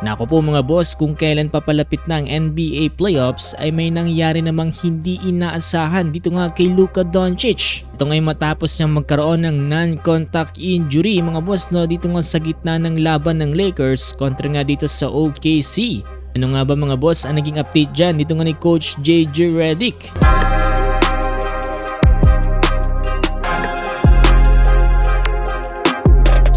Nako po mga boss, kung kailan papalapit na ang NBA playoffs ay may nangyari namang hindi inaasahan dito nga kay Luka Doncic. Ito ngay matapos niyang magkaroon ng non-contact injury mga boss dito nga sa gitna ng laban ng Lakers kontra nga dito sa OKC. Ano nga ba mga boss ang naging update dyan dito nga ni Coach JJ Redick?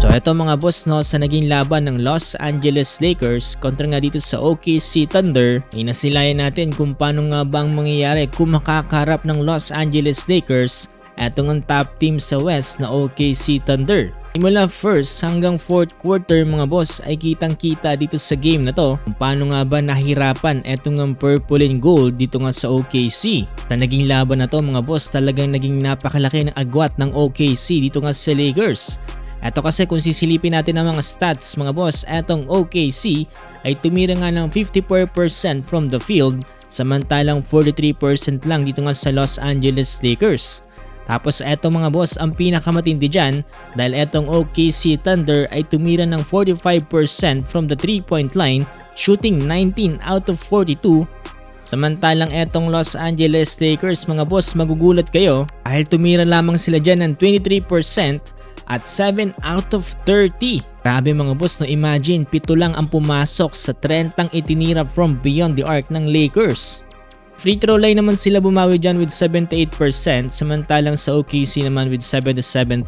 So eto mga boss sa naging laban ng Los Angeles Lakers kontra nga dito sa OKC Thunder ay nasilayan natin kung paano nga bang mangyayari kung makakaharap ng Los Angeles Lakers etong ang top team sa West na OKC Thunder. Mula first hanggang fourth quarter mga boss ay kitang kita dito sa game na to kung paano nga ba nahirapan etong ang purple and gold dito nga sa OKC. Sa naging laban na to mga boss talagang naging napakalaki ng agwat ng OKC dito nga sa Lakers. Eto kasi kung sisilipin natin ang mga stats mga boss, etong OKC ay tumira nga ng 54% from the field samantalang 43% lang dito nga sa Los Angeles Lakers. Tapos eto mga boss ang pinakamatindi dyan dahil etong OKC Thunder ay tumira ng 45% from the 3-point line shooting 19 out of 42. Samantalang etong Los Angeles Lakers mga boss magugulat kayo dahil tumira lamang sila dyan ng 23% at 7 out of 30. Grabe mga boss imagine 7 lang ang pumasok sa 30 itinira from beyond the arc ng Lakers. Free throw line naman sila bumawi dyan with 78% samantalang sa OKC naman with 77%.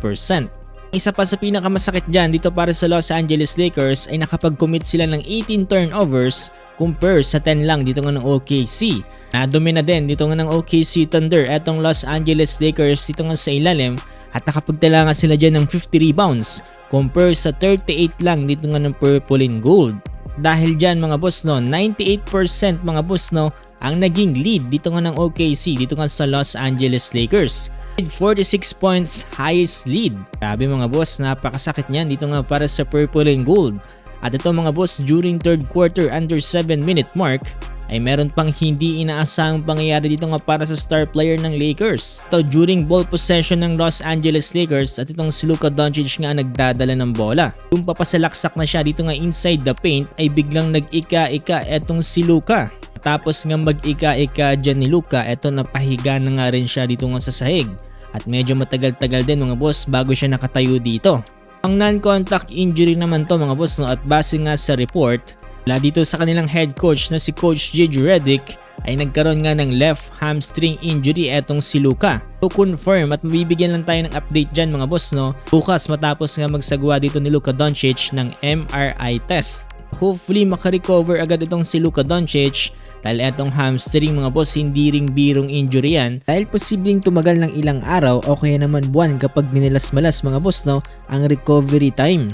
Isa pa sa pinakamasakit dyan dito para sa Los Angeles Lakers ay nakapag-commit sila ng 18 turnovers compare sa 10 lang dito nga ng OKC. Nadumi na din dito nga ng OKC Thunder etong Los Angeles Lakers dito nga sa ilalim at nakapagtala nga sila dyan ng 50 rebounds compare sa 38 lang dito nga ng purple and gold. Dahil dyan mga boss 98% mga boss ang naging lead dito nga ng OKC dito nga sa Los Angeles Lakers. 46 points highest lead. Grabe mga boss, napakasakit niyan dito nga para sa purple and gold. At ito mga boss, during third quarter under 7-minute mark ay meron pang hindi inaasahang pangyayari dito nga para sa star player ng Lakers. Ito during ball possession ng Los Angeles Lakers at itong si Luka Doncic nga nagdadala ng bola. Yung papasalaksak na siya dito nga inside the paint ay biglang nag-ika-ika etong si Luka. Tapos nga mag-ika-ika dyan ni Luka, eto napahiga na nga rin siya dito nga sa sahig. At medyo matagal-tagal din mga boss bago siya nakatayo dito. Ang non-contact injury naman to mga boss at base nga sa report, mula dito sa kanilang head coach na si Coach JJ Redick ay nagkaroon nga ng left hamstring injury etong si Luka. To confirm at mabibigyan lang tayo ng update dyan mga boss bukas matapos nga magsagawa dito ni Luka Doncic ng MRI test. Hopefully makarecover agad itong si Luka Doncic dahil etong hamstring mga boss hindi ring birong injury yan dahil posibleng tumagal ng ilang araw o kaya naman buwan kapag minilas-malas mga boss ang recovery time.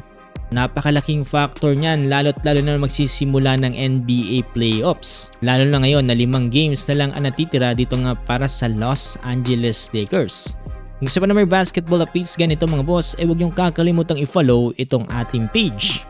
Napakalaking factor niyan lalo na magsisimula ng NBA playoffs. Lalo na ngayon na 5 games na lang ang natitira dito nga para sa Los Angeles Lakers. Kung gusto pa na may basketball updates ganito mga boss, huwag niyong kakalimutang i-follow itong ating page.